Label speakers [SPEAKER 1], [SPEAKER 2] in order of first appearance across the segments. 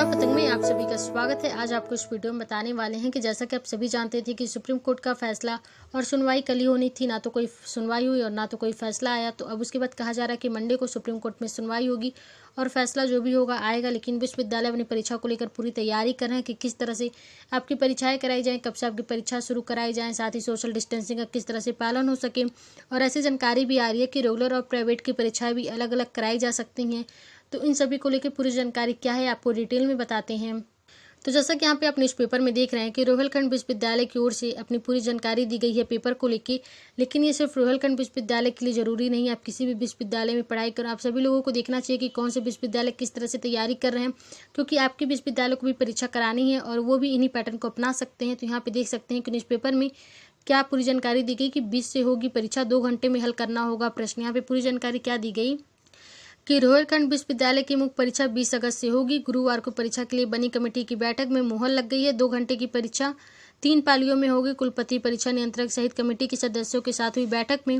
[SPEAKER 1] आदाब पतंग में आप सभी का स्वागत है। आज आपको इस वीडियो में बताने वाले हैं कि जैसा कि आप सभी जानते थे कि सुप्रीम कोर्ट का फैसला और सुनवाई कल ही होनी थी, ना तो कोई सुनवाई हुई और ना तो कोई फैसला आया। तो अब उसके बाद कहा जा रहा है कि मंडे को सुप्रीम कोर्ट में सुनवाई होगी और फैसला जो भी होगा आएगा। लेकिन विश्वविद्यालय अपनी परीक्षा को लेकर पूरी तैयारी कर रहे हैं कि किस तरह से आपकी परीक्षाएं कराई जाएँ, कब से आपकी परीक्षा शुरू कराई जाएँ, साथ ही सोशल डिस्टेंसिंग का किस तरह से पालन हो सके। और ऐसी जानकारी भी आ रही है कि रेगुलर और प्राइवेट की परीक्षाएं भी अलग अलग कराई जा सकती हैं। तो इन सभी को लेकर पूरी जानकारी क्या है आपको डिटेल में बताते हैं। तो जैसा कि यहाँ पे आप न्यूज़पेपर में देख रहे हैं कि रोहिलखंड विश्वविद्यालय की ओर से अपनी पूरी जानकारी दी गई है पेपर को लेकर। लेकिन ये सिर्फ रोहिलखंड विश्वविद्यालय के लिए ज़रूरी नहीं है, आप किसी भी विश्वविद्यालय में पढ़ाई करें, आप सभी लोगों को देखना चाहिए कि कौन से विश्वविद्यालय किस तरह से तैयारी कर रहे हैं, क्योंकि आपके विश्वविद्यालय को भी परीक्षा करानी है और वो भी इन्हीं पैटर्न को अपना सकते हैं। तो यहाँ पे देख सकते हैं कि न्यूज़पेपर में क्या पूरी जानकारी दी गई कि 20 से होगी परीक्षा, 2 घंटे में हल करना होगा प्रश्न। यहाँ पे पूरी जानकारी क्या दी गई कि रोहिलखंड विश्वविद्यालय की मुख्य परीक्षा 20 अगस्त से होगी। गुरुवार को परीक्षा के लिए बनी कमेटी की बैठक में मुहर लग गई है। 2 घंटे की परीक्षा 3 पालियों में होगी। कुलपति, परीक्षा नियंत्रक सहित कमेटी के सदस्यों के साथ हुई बैठक में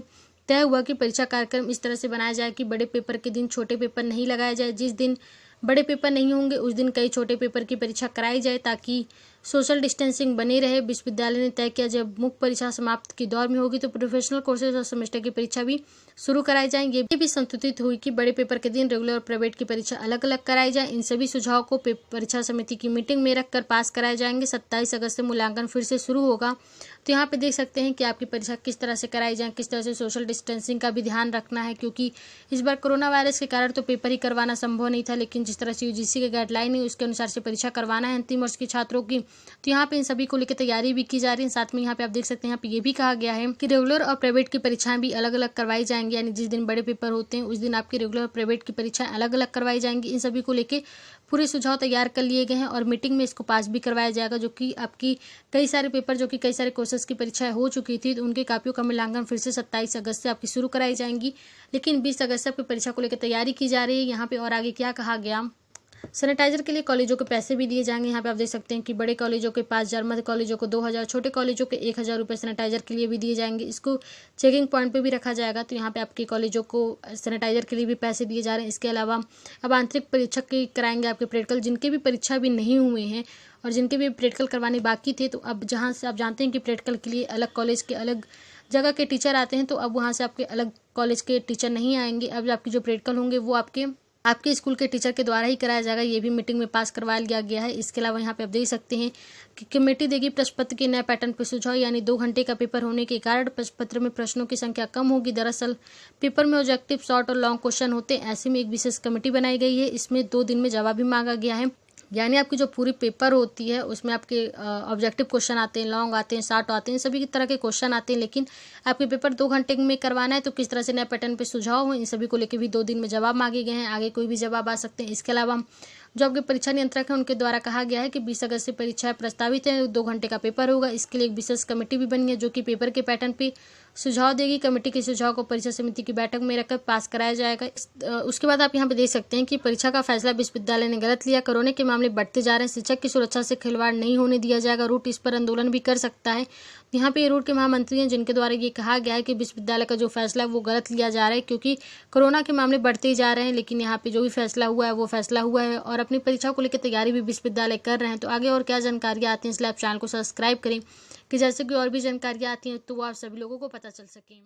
[SPEAKER 1] तय हुआ कि परीक्षा कार्यक्रम इस तरह से बनाया जाए कि बड़े पेपर के दिन छोटे पेपर नहीं लगाया जाए। जिस दिन बड़े पेपर नहीं होंगे उस दिन कई छोटे पेपर की परीक्षा कराई जाए ताकि सोशल डिस्टेंसिंग बनी रहे। विश्वविद्यालय ने तय किया जब मुख्य परीक्षा समाप्त की दौर में होगी तो प्रोफेशनल कोर्सेज और सेमेस्टर की परीक्षा भी शुरू कराई जाएंगे। ये भी संतुलित हुई कि बड़े पेपर के दिन रेगुलर और प्राइवेट की परीक्षा अलग अलग कराई जाए। इन सभी सुझाव को परीक्षा समिति की मीटिंग में रखकर पास कराए जाएंगे। 27 अगस्त से मूल्यांकन फिर से शुरू होगा। तो यहाँ पे देख सकते हैं कि आपकी परीक्षा किस तरह से कराई जाए, किस तरह से सोशल डिस्टेंसिंग का भी ध्यान रखना है, क्योंकि इस बार कोरोना वायरस के कारण तो पेपर ही करवाना संभव नहीं था। लेकिन जिस तरह से यूजीसी के गाइडलाइन है उसके अनुसार से परीक्षा करवाना है अंतिम वर्ष के छात्रों की। तो यहाँ पे इन सभी को लेकर तैयारी भी की जा रही है। साथ में यहाँ पे आप देख सकते हैं यहाँ पे ये भी कहा गया है कि रेगुलर और प्राइवेट की परीक्षाएं भी अलग अलग करवाई जाएंगी। यानी जिस दिन बड़े पेपर होते हैं उस दिन आपकी रेगुलर और प्राइवेट की परीक्षाएं अलग अलग करवाई जाएंगी। इन सभी को लेकर पूरे सुझाव तैयार कर लिए गए हैं और मीटिंग में इसको पास भी करवाया जाएगा। जो कि आपकी कई सारे पेपर, जो कि कई सारे कोर्सेज की परीक्षाएं हो चुकी थी, तो उनके कापियों का मूल्यांकन फिर से 27 अगस्त से आपकी शुरू कराई जाएंगी। लेकिन 20 अगस्त से आपकी परीक्षा को लेकर तैयारी की जा रही है। यहाँ पे और आगे क्या कहा गया, सैनिटाइजर के लिए कॉलेजों के पैसे भी दिए जाएंगे। यहाँ पे आप देख सकते हैं कि बड़े कॉलेजों के 5,000, मध्य कॉलेजों को 2,000, छोटे कॉलेजों के 1,000 रुपये सैनिटाइजर के लिए भी दिए जाएंगे। इसको चेकिंग पॉइंट पे भी रखा जाएगा। तो यहाँ पे आपके कॉलेजों को सैनिटाइजर के लिए भी पैसे दिए जा रहे हैं। इसके अलावा अब आंतरिक परीक्षक की कराएंगे आपके प्रैक्टिकल, जिनके भी परीक्षा भी नहीं हुए हैं और जिनके भी प्रैक्टिकल करवाने बाकी थे। तो अब जहाँ से आप जानते हैं कि प्रैक्टिकल के लिए अलग कॉलेज के अलग जगह के टीचर आते हैं, तो अब वहाँ से आपके अलग कॉलेज के टीचर नहीं आएंगे। अब आपके जो प्रैक्टिकल होंगे वो आपके स्कूल के टीचर के द्वारा ही कराया जाएगा। ये भी मीटिंग में पास करवा लिया गया है। इसके अलावा यहाँ पे आप देख सकते हैं कि कमेटी देगी प्रश्न पत्र के नए पैटर्न पर सुझाव। यानी 2 घंटे का पेपर होने के कारण प्रश्न पत्र में प्रश्नों की संख्या कम होगी। दरअसल पेपर में ऑब्जेक्टिव, शॉर्ट और लॉन्ग क्वेश्चन होते हैं। ऐसे में एक विशेष कमेटी बनाई गई है। इसमें 2 दिन में जवाब भी मांगा गया है। यानी आपकी जो पूरी पेपर होती है उसमें आपके ऑब्जेक्टिव क्वेश्चन आते हैं, लॉन्ग आते हैं, शॉर्ट आते हैं, सभी तरह के क्वेश्चन आते हैं। लेकिन आपके पेपर 2 घंटे में करवाना है तो किस तरह से नए पैटर्न पे सुझाव हो, इन सभी को लेकर भी 2 दिन में जवाब मांगे गए हैं। आगे कोई भी जवाब आ सकते हैं। इसके अलावा जो आपके परीक्षा नियंत्रक हैं उनके द्वारा कहा गया है कि 20 अगस्त से परीक्षाएं प्रस्तावित है। 2 घंटे का पेपर होगा। इसके लिए एक विशेष कमेटी भी बनी है जो कि पेपर के पैटर्न पे सुझाव देगी। कमेटी के सुझाव को परीक्षा समिति की बैठक में रखकर पास कराया जाएगा। उसके बाद आप यहाँ पे देख सकते हैं कि परीक्षा का फैसला विश्वविद्यालय ने गलत लिया। कोरोना के मामले बढ़ते जा रहे हैं। शिक्षक की सुरक्षा से खिलवाड़ नहीं होने दिया जाएगा। रूट इस पर आंदोलन भी कर सकता है। यहाँ पे रूट के महामंत्री हैं जिनके द्वारा ये कहा गया है कि विश्वविद्यालय का जो फैसला है वो गलत लिया जा रहा है, क्योंकि कोरोना के मामले बढ़ते ही जा रहे हैं। लेकिन यहाँ पे जो भी फैसला हुआ है वो फैसला हुआ है और अपनी परीक्षा को लेकर तैयारी भी विश्वविद्यालय कर रहे हैं। तो आगे और क्या जानकारियाँ आती हैं इसलिए आप चैनल को सब्सक्राइब करें कि जैसे कि और भी जानकारियाँ आती हैं तो वो आप सभी लोगों को पता चल सकें।